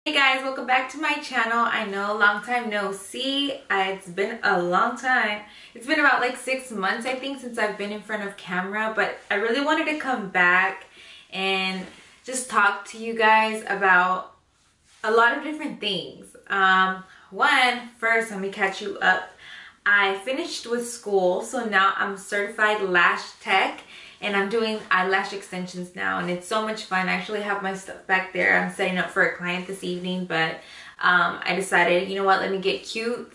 Hey guys, welcome back to my channel. I know, long time no see. It's been a long time. It's been about like 6 months I think since I've been in front of camera, but I really wanted to come back and just talk to you guys about a lot of different things. First, let me catch you up. I finished with school, so now I'm certified lash tech. And I'm doing eyelash extensions now, and it's so much fun. I actually have my stuff back there. I'm setting up for a client this evening, but I decided, you know what, let me get cute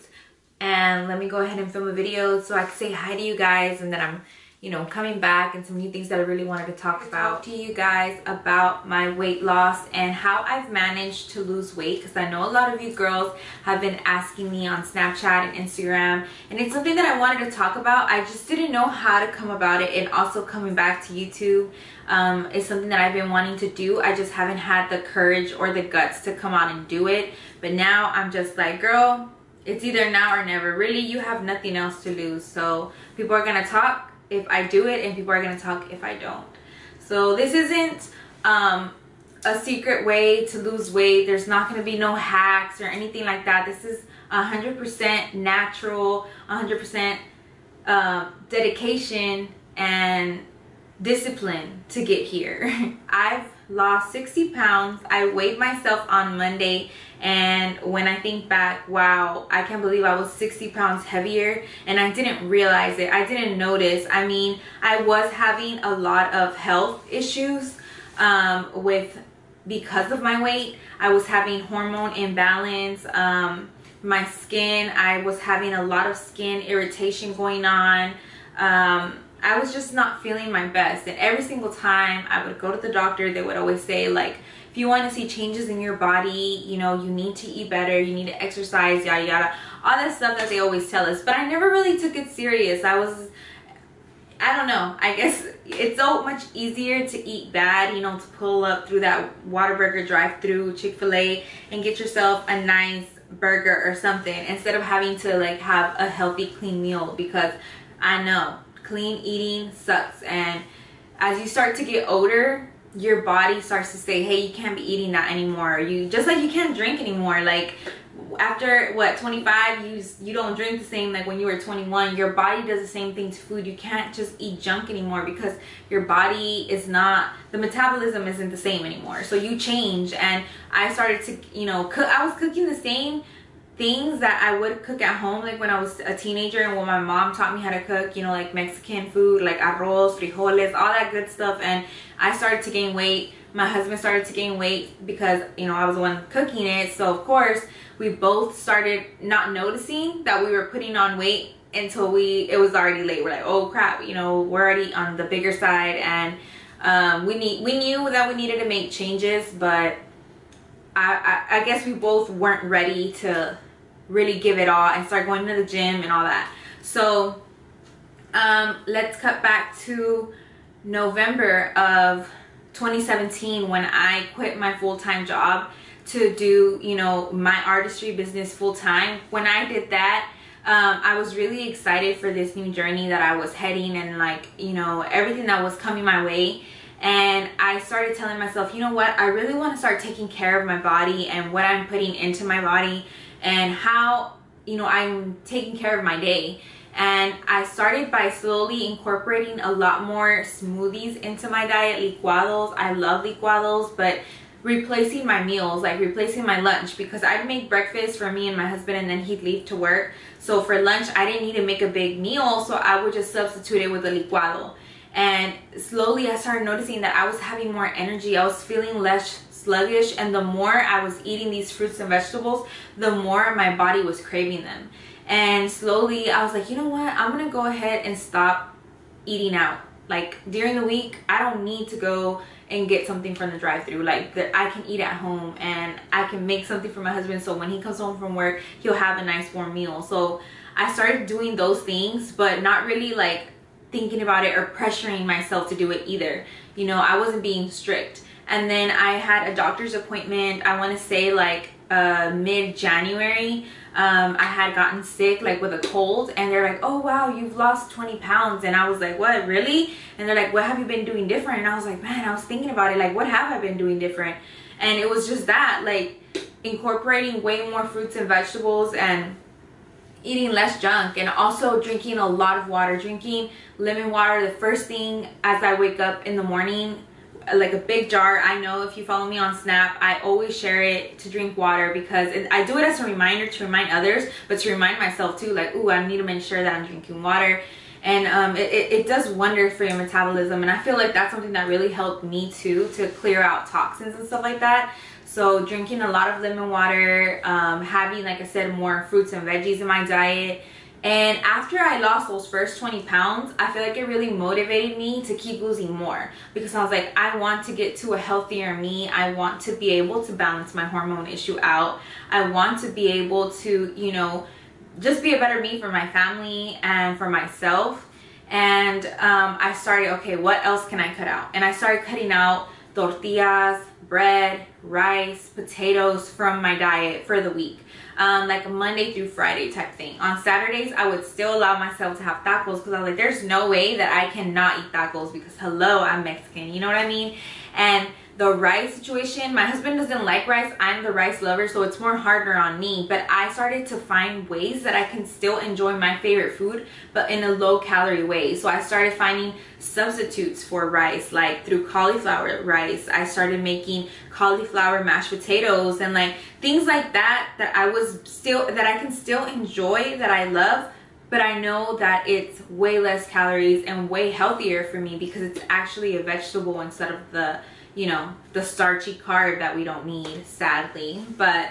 and let me go ahead and film a video so I can say hi to you guys, and then I'm, you know, coming back and some new things that I really wanted to talk about to you guys about my weight loss and how I've managed to lose weight, because I know a lot of you girls have been asking me on Snapchat and Instagram, and it's something that I wanted to talk about. I just didn't know how to come about it, and also coming back to YouTube is something that I've been wanting to do. I just haven't had the courage or the guts to come out and do it, but now I'm just like, girl, it's either now or never. Really, you have nothing else to lose. So people are gonna talk if I do it, and people are gonna talk if I don't. So this isn't a secret way to lose weight. There's not gonna be no hacks or anything like that. This is 100% natural, 100% dedication and discipline to get here. I've lost 60 pounds. I weighed myself on Monday, and when I think back, wow, I can't believe I was 60 pounds heavier, and I didn't realize it. I didn't notice. I mean, I was having a lot of health issues because of my weight. I was having hormone imbalance. My skin, I was having a lot of skin irritation going on. I was just not feeling my best, and every single time I would go to the doctor, they would always say, like, if you want to see changes in your body, you know, you need to eat better, you need to exercise, yada yada, all that stuff that they always tell us. But I never really took it serious. I don't know, I guess it's so much easier to eat bad, you know, to pull up through that Whataburger drive-through, Chick-fil-A, and get yourself a nice burger or something, instead of having to like have a healthy, clean meal, because I know clean eating sucks. And as you start to get older, your body starts to say, hey, you can't be eating that anymore. You just like you can't drink anymore. Like after what, 25, you don't drink the same like when you were 21. Your body does the same thing to food. You can't just eat junk anymore, because your body is not, the metabolism isn't the same anymore. So you change. And I started to, you know, cook. I was cooking the same things that I would cook at home, like when I was a teenager, and when my mom taught me how to cook, you know, like Mexican food, like arroz, frijoles, all that good stuff. And I started to gain weight. My husband started to gain weight because, you know, I was the one cooking it. So of course we both started not noticing that we were putting on weight until it was already late. We're like, oh crap, you know, we're already on the bigger side, and we knew that we needed to make changes, but I guess we both weren't ready to really give it all and start going to the gym and all that. So let's cut back to November of 2017, when I quit my full-time job to do, you know, my artistry business full-time. When I did that, I was really excited for this new journey that I was heading, and like, you know, everything that was coming my way. And I started telling myself, you know what, I really want to start taking care of my body and what I'm putting into my body, and how, you know, I'm taking care of my day. And I started by slowly incorporating a lot more smoothies into my diet, licuados. I love licuados, but replacing my meals, like replacing my lunch, because I'd make breakfast for me and my husband, and then he'd leave to work. So for lunch, I didn't need to make a big meal, so I would just substitute it with a licuado. And slowly I started noticing that I was having more energy. I was feeling less sluggish, and the more I was eating these fruits and vegetables, the more my body was craving them. And slowly I was like, you know what, I'm gonna go ahead and stop eating out. Like during the week, I don't need to go and get something from the drive-thru. Like that I can eat at home, and I can make something for my husband, so when he comes home from work, he'll have a nice warm meal. So I started doing those things, but not really like thinking about it or pressuring myself to do it either. You know, I wasn't being strict. And then I had a doctor's appointment, I want to say like mid-January. I had gotten sick, like with a cold, and they're like, oh wow, you've lost 20 pounds. And I was like, what, really? And they're like, what have you been doing different? And I was like, man, I was thinking about it, like what have I been doing different? And it was just that, like, incorporating way more fruits and vegetables and eating less junk, and also drinking a lot of water, drinking lemon water the first thing as I wake up in the morning, like a big jar. I know if you follow me on Snap, I always share it to drink water, because I do it as a reminder to remind others, but to remind myself too, like, ooh, I need to make sure that I'm drinking water. And it does wonders for your metabolism, and I feel like that's something that really helped me too, to clear out toxins and stuff like that. So drinking a lot of lemon water, having, like I said, more fruits and veggies in my diet. And after I lost those first 20 pounds, I feel like it really motivated me to keep losing more, because I was like, I want to get to a healthier me. I want to be able to balance my hormone issue out. I want to be able to, you know, just be a better me for my family and for myself. And I started, okay, what else can I cut out? And I started cutting out tortillas, bread, rice, potatoes from my diet for the week. Like a Monday through Friday type thing. On Saturdays, I would still allow myself to have tacos, because I was like, there's no way that I cannot eat tacos, because hello, I'm Mexican, you know what I mean? And the rice situation, my husband doesn't like rice. I'm the rice lover, so it's more harder on me. But I started to find ways that I can still enjoy my favorite food, but in a low calorie way. So I started finding substitutes for rice, like through cauliflower rice. I started making cauliflower mashed potatoes and like things like that, that I can still enjoy, that I love, but I know that it's way less calories and way healthier for me, because it's actually a vegetable instead of the, you know, the starchy carb that we don't need, sadly. But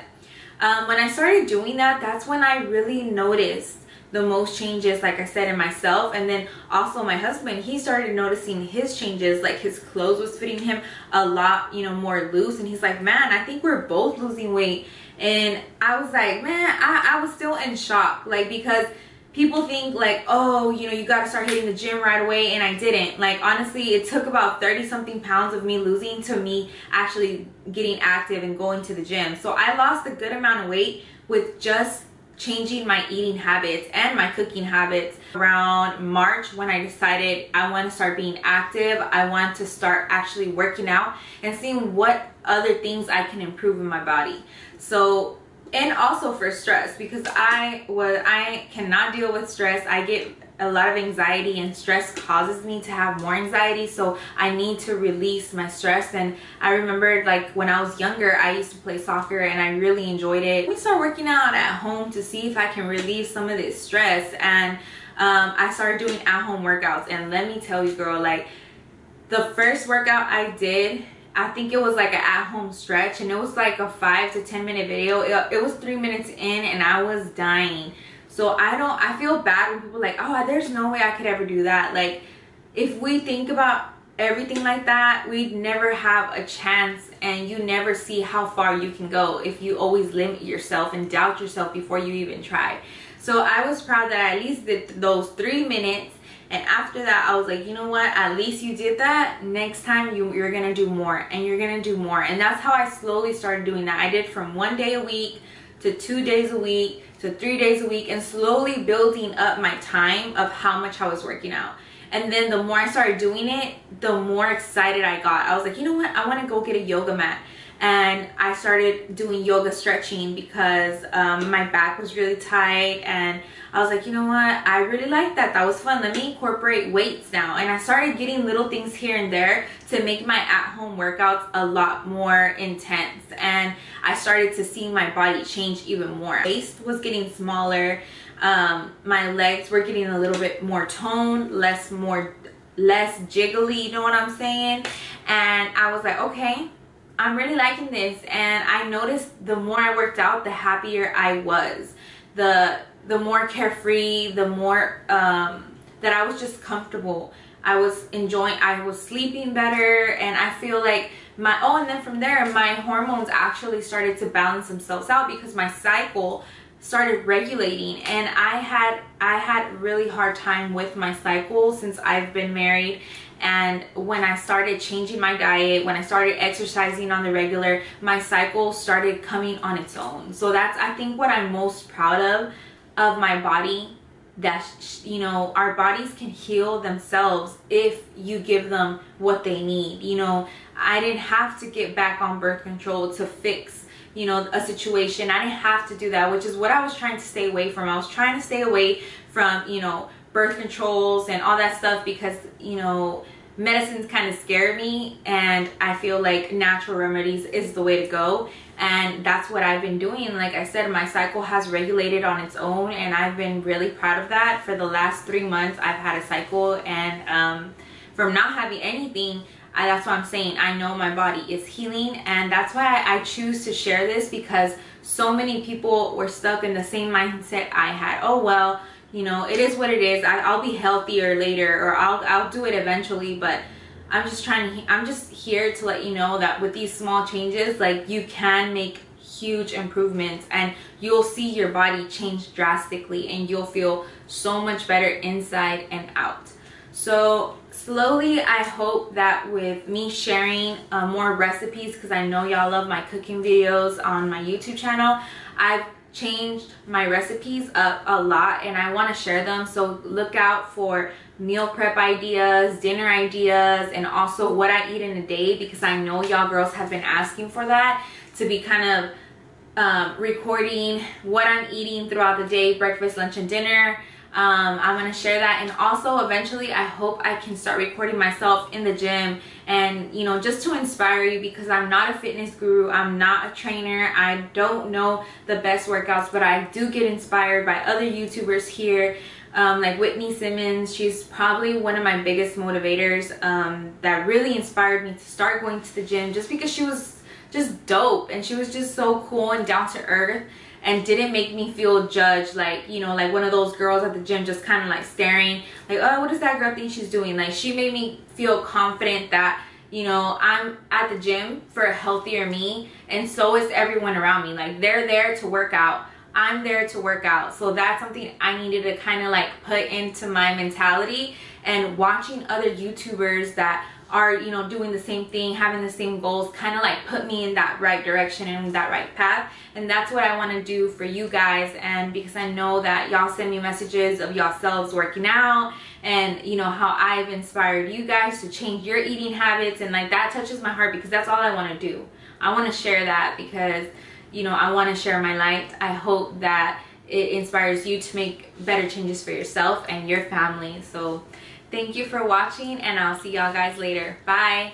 when I started doing that, that's when I really noticed the most changes, like I said, in myself. And then also my husband, he started noticing his changes, like his clothes was fitting him a lot, you know, more loose. And he's like, man, I think we're both losing weight. And I was like, man, I was still in shock, like, because people think like, oh, you know, you got to start hitting the gym right away. And I didn't. Like, honestly, it took about 30 something pounds of me losing to me actually getting active and going to the gym. So I lost a good amount of weight with just changing my eating habits and my cooking habits. Around March, when I decided I want to start being active, I want to start actually working out and seeing what other things I can improve in my body. So, and also for stress, because I cannot deal with stress. I get a lot of anxiety, and stress causes me to have more anxiety, so I need to release my stress. And I remember, like, when I was younger, I used to play soccer and I really enjoyed it. We started working out at home to see if I can relieve some of this stress, and I started doing at-home workouts. And let me tell you, girl, like, the first workout I did, I think it was like an at-home stretch, and it was like a 5 to 10 minute video. It was 3 minutes in and I was dying. So I feel bad when people are like, oh, there's no way I could ever do that. Like, if we think about everything like that, we'd never have a chance, and you never see how far you can go if you always limit yourself and doubt yourself before you even try. So I was proud that I at least did those 3 minutes. And after that, I was like, you know what? At least you did that. Next time, you're going to do more, and you're going to do more. And that's how I slowly started doing that. I did from 1 day a week to 2 days a week to 3 days a week, and slowly building up my time of how much I was working out. And then the more I started doing it, the more excited I got. I was like, you know what? I want to go get a yoga mat. And I started doing yoga stretching because my back was really tight, and I was like, you know what, I really like that. That was fun. Let me incorporate weights now. And I started getting little things here and there to make my at-home workouts a lot more intense. And I started to see my body change even more. My waist was getting smaller. My legs were getting a little bit more toned, less jiggly, you know what I'm saying? And I was like, okay, I'm really liking this. And I noticed the more I worked out, the happier I was. The more carefree, the more that I was just comfortable. I was enjoying, I was sleeping better, and I feel like and then from there, my hormones actually started to balance themselves out, because my cycle started regulating. And I had really hard time with my cycle since I've been married. And when I started changing my diet, when I started exercising on the regular, my cycle started coming on its own. So that's, I think, what I'm most proud of my body, that, you know, our bodies can heal themselves if you give them what they need. You know, I didn't have to get back on birth control to fix, you know, a situation. I didn't have to do that, which is what I was trying to stay away from. I was trying to stay away from, you know, birth controls and all that stuff because, you know, medicines kind of scare me, and I feel like natural remedies is the way to go. And that's what I've been doing. Like I said, my cycle has regulated on its own, and I've been really proud of that. For the last 3 months I've had a cycle, and from not having anything, that's what I'm saying, I know my body is healing. And that's why I choose to share this, because so many people were stuck in the same mindset I had. Oh well, you know, it is what it is. I'll be healthier later, or I'll do it eventually. But I'm just here to let you know that with these small changes, like, you can make huge improvements, and you'll see your body change drastically, and you'll feel so much better inside and out. So slowly, I hope that with me sharing more recipes, because I know y'all love my cooking videos on my YouTube channel, I've changed my recipes up a lot, and I want to share them. So look out for meal prep ideas, dinner ideas, and also what I eat in a day, because I know y'all girls have been asking for that, to be kind of recording what I'm eating throughout the day, breakfast, lunch, and dinner. I'm going to share that. And also eventually I hope I can start recording myself in the gym, and, you know, just to inspire you, because I'm not a fitness guru, I'm not a trainer, I don't know the best workouts, but I do get inspired by other YouTubers here, like Whitney Simmons. She's probably one of my biggest motivators, that really inspired me to start going to the gym, just because she was just dope, and she was just so cool and down to earth, and didn't make me feel judged, like, you know, like one of those girls at the gym just kind of like staring, like, oh, what does that girl think she's doing? Like, she made me feel confident that, you know, I'm at the gym for a healthier me, and so is everyone around me. Like, they're there to work out, I'm there to work out. So that's something I needed to kind of like put into my mentality. And watching other YouTubers that are, you know, doing the same thing, having the same goals, kind of like put me in that right direction and that right path. And that's what I want to do for you guys. And because I know that y'all send me messages of yourselves working out, and, you know, how I've inspired you guys to change your eating habits, and like, that touches my heart, because that's all I want to do. I want to share that, because, you know, I want to share my light. I hope that it inspires you to make better changes for yourself and your family. So thank you for watching, and I'll see y'all guys later. Bye.